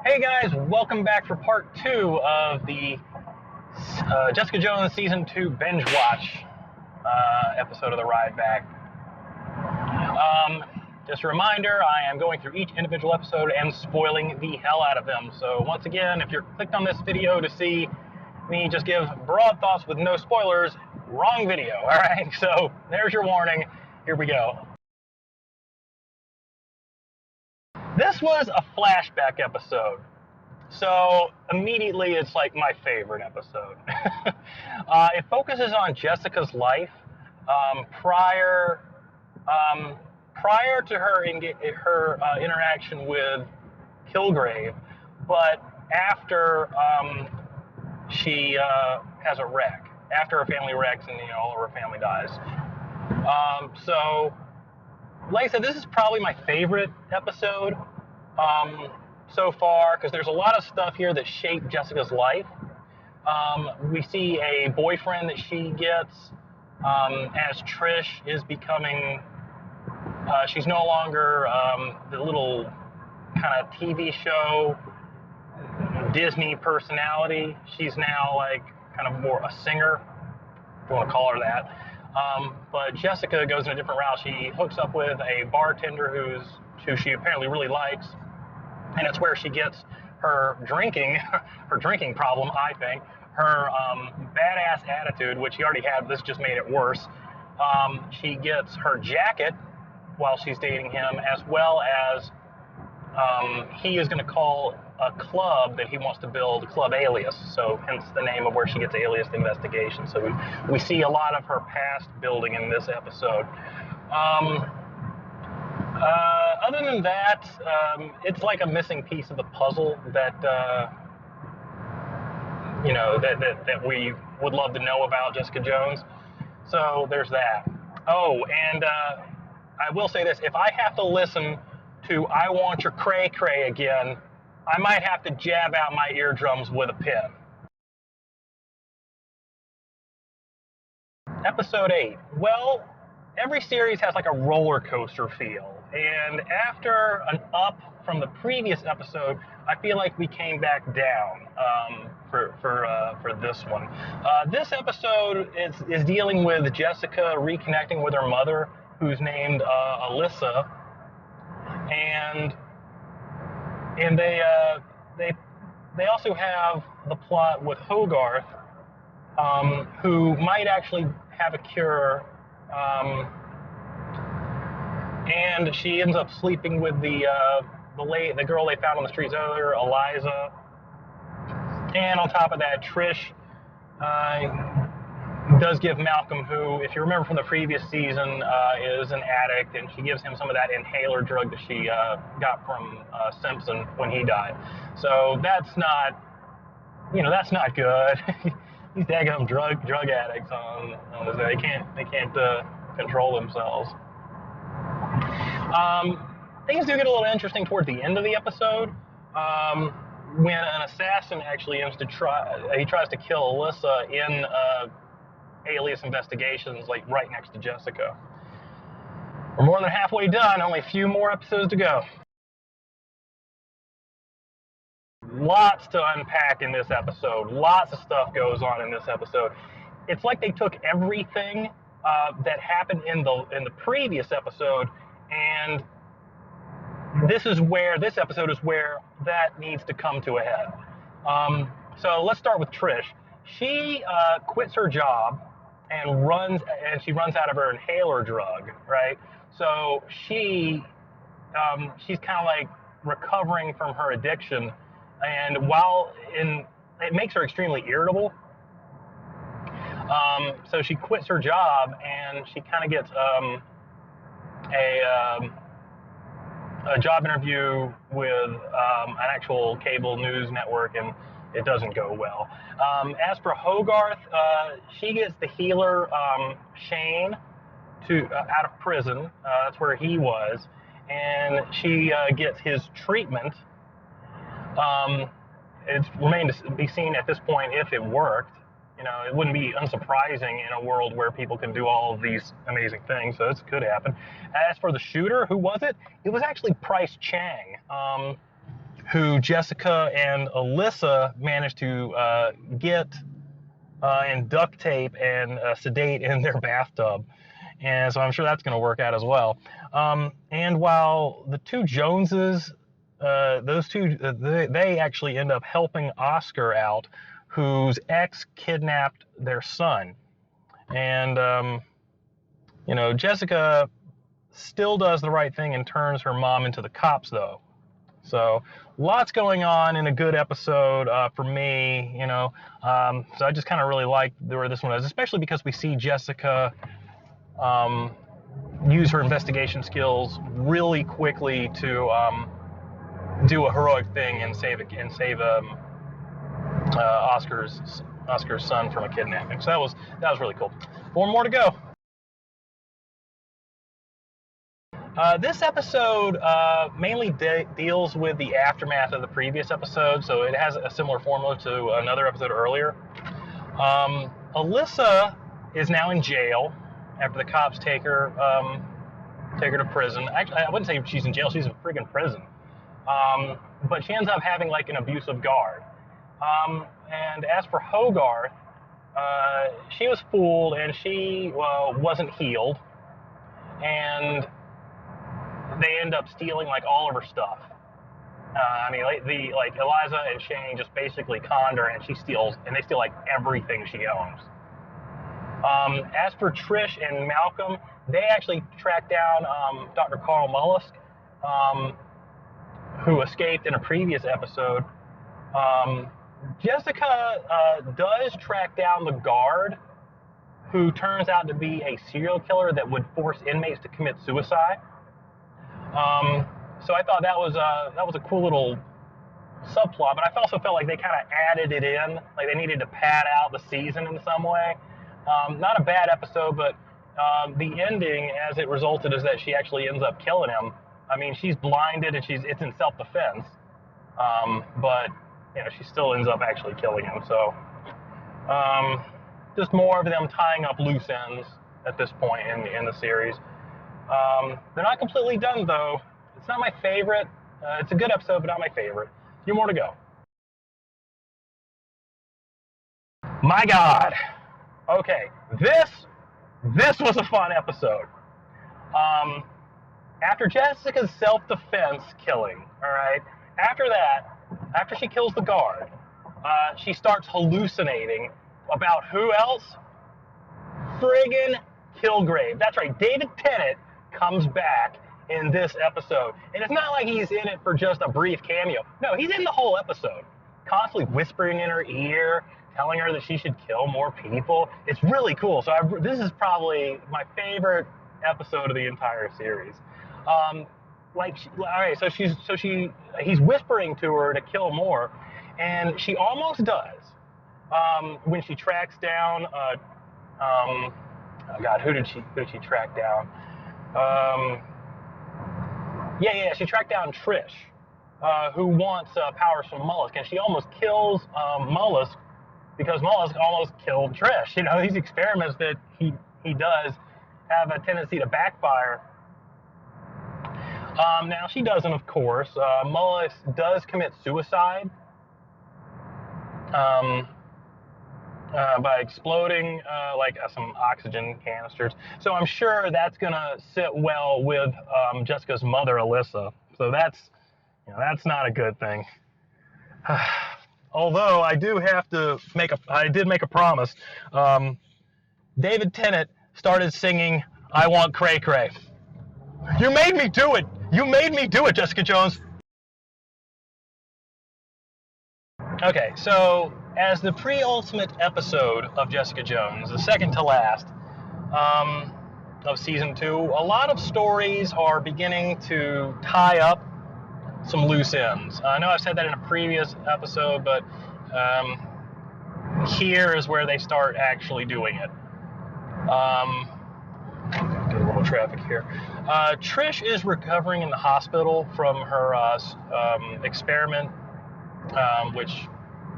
Hey guys, welcome back for part 2 of the Jessica Jones Season 2 Binge-Watch episode of the Ride Back. Just a reminder, I am going through each individual episode and spoiling the hell out of them. So once again, if you're clicked on this video to see me just give broad thoughts with no spoilers, wrong video, alright? So there's your warning. Here we go. This was a flashback episode. So immediately it's like my favorite episode. It focuses on Jessica's life prior to her interaction with Kilgrave, but after she has a wreck, after her family wrecks and all of her family dies. So, like I said, this is probably my favorite episode. So far, because there's a lot of stuff here that shaped Jessica's life. We see a boyfriend that she gets as Trish is becoming, she's no longer the little kind of TV show Disney personality. She's now like kind of more a singer, if you want to call her that. But Jessica goes in a different route. She hooks up with a bartender who she apparently really likes. And it's where she gets her drinking problem, I think. Her badass attitude, which she already had, this just made it worse. She gets her jacket while she's dating him, as well as he is going to call a club that he wants to build, Club Alias. So hence the name of where she gets Alias Investigation. So we see a lot of her past building in this episode. Other than that, it's like a missing piece of the puzzle that that we would love to know about Jessica Jones. So there's that. Oh, and I will say this: if I have to listen to "I Want Your Cray Cray" again, I might have to jab out my eardrums with a pin. Episode 8. Well, every series has like a roller coaster feel. And after an up from the previous episode, I feel like we came back down for this one. This episode is dealing with Jessica reconnecting with her mother, who's named Alyssa, and they also have the plot with Hogarth, who might actually have a cure. And she ends up sleeping with the girl they found on the streets earlier, Eliza. And on top of that, Trish does give Malcolm, who, if you remember from the previous season, is an addict, and she gives him some of that inhaler drug that she got from Simpson when he died. So that's not good. These daggum drug addicts they can't control themselves. Things do get a little interesting towards the end of the episode, when an assassin actually tries to kill Alyssa in Alias Investigations, like right next to Jessica. We're more than halfway done, only a few more episodes to go. Lots to unpack in this episode. Lots of stuff goes on in this episode. It's like they took everything that happened in the previous episode, and this episode is where that needs to come to a head. So let's start with Trish. She quits her job and she runs out of her inhaler drug, right? So she's kind of like recovering from her addiction, and it makes her extremely irritable. So she quits her job, and she kind of gets a job interview with an actual cable news network, and it doesn't go well. As for Hogarth, she gets the healer Shane out of prison. That's where he was, and she gets his treatment. It's remained to be seen at this point if it worked. It wouldn't be unsurprising in a world where people can do all of these amazing things, so this could happen. As for the shooter, who was it? It was actually Price Chang, who Jessica and Alyssa managed to get and duct tape and sedate in their bathtub. And so I'm sure that's going to work out as well. And while the two Joneses, those two, they actually end up helping Oscar out, whose ex kidnapped their son. And, you know, Jessica still does the right thing and turns her mom into the cops, though. So lots going on in a good episode for me, you know. So I just kind of really like where this one is, especially because we see Jessica use her investigation skills really quickly to do a heroic thing and save Oscar's son from a kidnapping. So that was really cool. 4 more to go. This episode mainly deals with the aftermath of the previous episode, so it has a similar formula to another episode earlier. Alyssa is now in jail after the cops take her to prison. Actually, I wouldn't say she's in jail; she's in friggin' prison. But she ends up having like an abusive guard. And as for Hogarth, she was fooled and she wasn't healed, and they end up stealing like all of her stuff. I mean, like Eliza and Shane just basically conned her, and they steal like everything she owns. As for Trish and Malcolm, they actually tracked down Dr. Carl Mollusk, who escaped in a previous episode. Jessica does track down the guard, who turns out to be a serial killer that would force inmates to commit suicide. So I thought that was a cool little subplot, but I also felt like they kind of added it in, like they needed to pad out the season in some way. Not a bad episode, but the ending, as it resulted, is that she actually ends up killing him. I mean, she's blinded and it's in self-defense, but you know, she still ends up actually killing him. So just more of them tying up loose ends at this point in the series. They're not completely done, though. It's not my favorite. It's a good episode, but not my favorite. A few more to go. My God. Okay, this was a fun episode. After Jessica's self-defense killing, all right, after she kills the guard, she starts hallucinating about who else? Friggin' Kilgrave. That's right, David Tennant comes back in this episode. And it's not like he's in it for just a brief cameo. No, he's in the whole episode, constantly whispering in her ear, telling her that she should kill more people. It's really cool. So this is probably my favorite episode of the entire series. All right, so he's whispering to her to kill more, and she almost does when she tracks down. Oh God, who did she track down? She tracked down Trish, who wants powers from Mollusk, and she almost kills Mollusk because Mollusk almost killed Trish. You know, these experiments that he does have a tendency to backfire. Now she doesn't, of course. Mollusk does commit suicide by exploding some oxygen canisters. So I'm sure that's gonna sit well with Jessica's mother, Alyssa. So that's not a good thing. Although I did make a promise. David Tennant started singing "I Want Cray Cray." You made me do it. You made me do it, Jessica Jones. Okay, so as the pre-ultimate episode of Jessica Jones, the second to last of season 2, a lot of stories are beginning to tie up some loose ends. I know I've said that in a previous episode, but here is where they start actually doing it. Get a little traffic here. Trish is recovering in the hospital from her experiment, which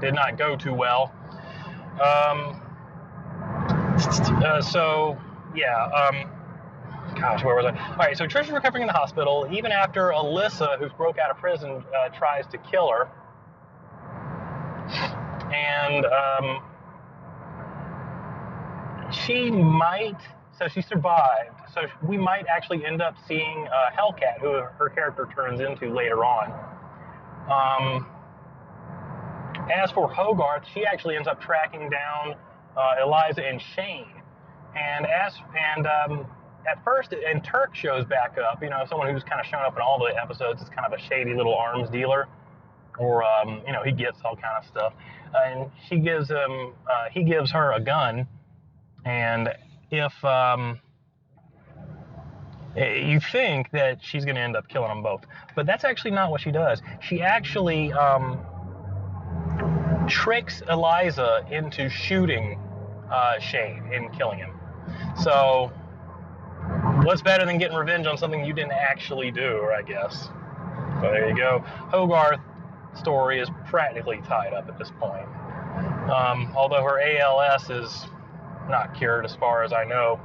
did not go too well. Gosh, where was I? All right, so Trish is recovering in the hospital, even after Alyssa, who's broke out of prison, tries to kill her. And she survived. So we might actually end up seeing Hellcat, who her character turns into later on. As for Hogarth, she actually ends up tracking down Eliza and Shane. And at first, and Turk shows back up, someone who's kind of shown up in all the episodes is kind of a shady little arms dealer, or he gets all kind of stuff. And he gives her a gun, and if you think that she's going to end up killing them both, but that's actually not what she does. She actually tricks Eliza into shooting Shane and killing him. So what's better than getting revenge on something you didn't actually do, I guess. So there you go. Hogarth's story is practically tied up at this point. Although her ALS is not cured as far as I know.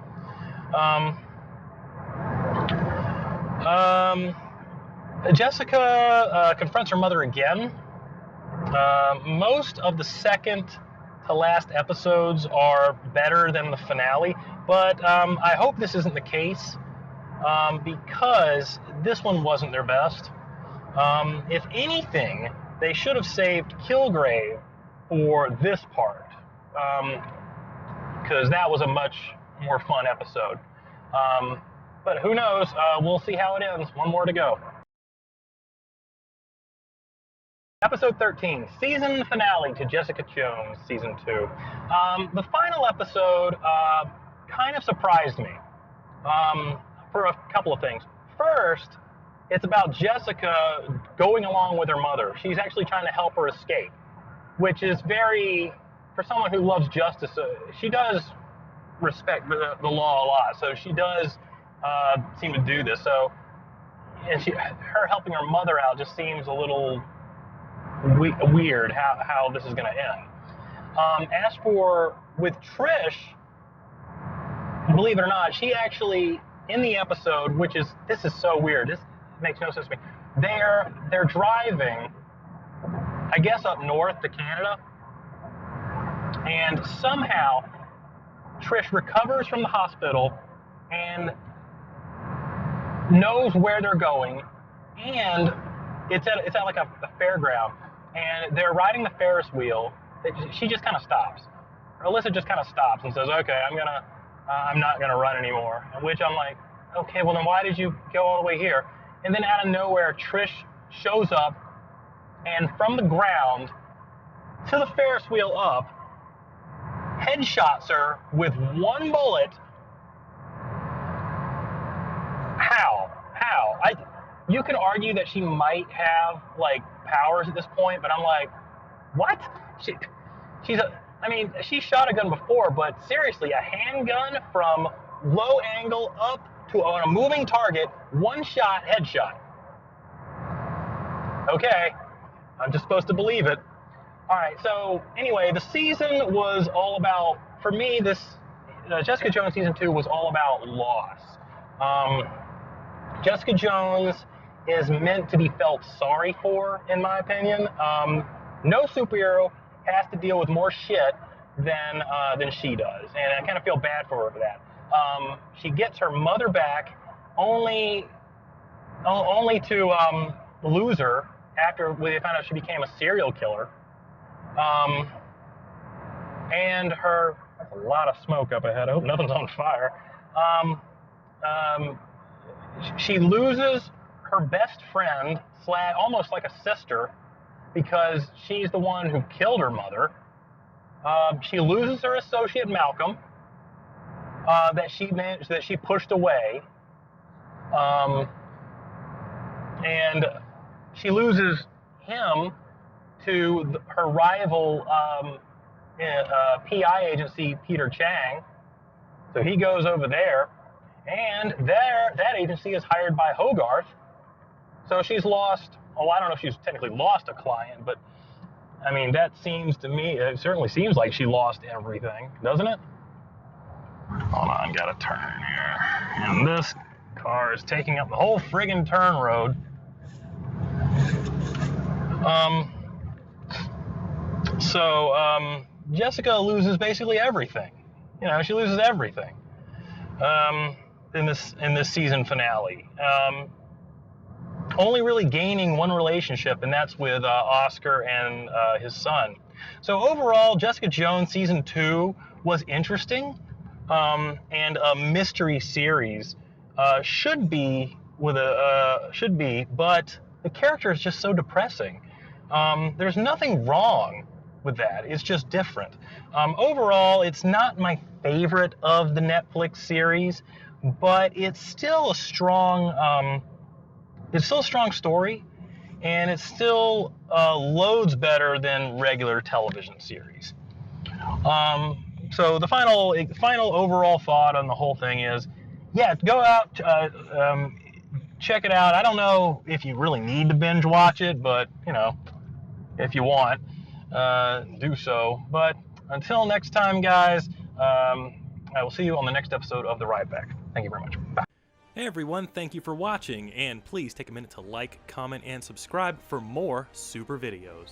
Jessica confronts her mother again. Most of the second to last episodes are better than the finale, but I hope this isn't the case, because this one wasn't their best. If anything, they should have saved Kilgrave for this part, because that was a much more fun episode. But who knows? We'll see how it ends. One more to go. Episode 13, season finale to Jessica Jones, season 2. The final episode kind of surprised me for a couple of things. First, it's about Jessica going along with her mother. She's actually trying to help her escape, which is for someone who loves justice, she does respect the law a lot, so she does seem to do this. So, and her helping her mother out just seems a little weird how this is going to end. As for with Trish, believe it or not, she actually, in the episode, this is so weird, this makes no sense to me, they're driving, I guess, up north to Canada, and somehow Trish recovers from the hospital and knows where they're going, and it's at like a fairground, and they're riding the Ferris wheel. She just kind of stops. Alyssa just kind of stops and says, "Okay, I'm not gonna run anymore." Which I'm like, okay, well then why did you go all the way here? And then out of nowhere, Trish shows up, and from the ground to the Ferris wheel up, headshots her with one bullet. How? You can argue that she might have like powers at this point, but I'm like, what? She shot a gun before, but seriously, a handgun from low angle up to on a moving target, one shot, headshot. Okay, I'm just supposed to believe it. All right, so anyway, the season was all about, for me, this Jessica Jones season 2 was all about loss. Jessica Jones is meant to be felt sorry for, in my opinion. No superhero has to deal with more shit than she does, and I kind of feel bad for her for that. She gets her mother back only to lose her after we found out she became a serial killer. And that's a lot of smoke up ahead. I hope nothing's on fire. She loses her best friend, almost like a sister, because she's the one who killed her mother. She loses her associate Malcolm, that she pushed away, and she loses him to her rival PI agency, Peter Chang. So he goes over there, and that agency is hired by Hogarth. So she's lost, I don't know if she's technically lost a client, but I mean, that seems to me, it certainly seems like she lost everything, doesn't it? Hold on, gotta turn here. And this car is taking up the whole friggin' turn road. So Jessica loses basically everything. You know, she loses everything in this season finale. Only really gaining one relationship, and that's with Oscar and his son. So overall, Jessica Jones season 2 was interesting, and a mystery series should be, but the character is just so depressing. There's nothing wrong with that. It's just different. Overall, it's not my favorite of the Netflix series, but it's still a strong. It's still a strong story, and it still loads better than regular television series. So the final overall thought on the whole thing is, yeah, go out, check it out. I don't know if you really need to binge watch it, but you know, if you want, do so. But until next time, guys, I will see you on the next episode of The Ride Back. Thank you very much. Bye. Hey everyone, thank you for watching, and please take a minute to like, comment, and subscribe for more super videos.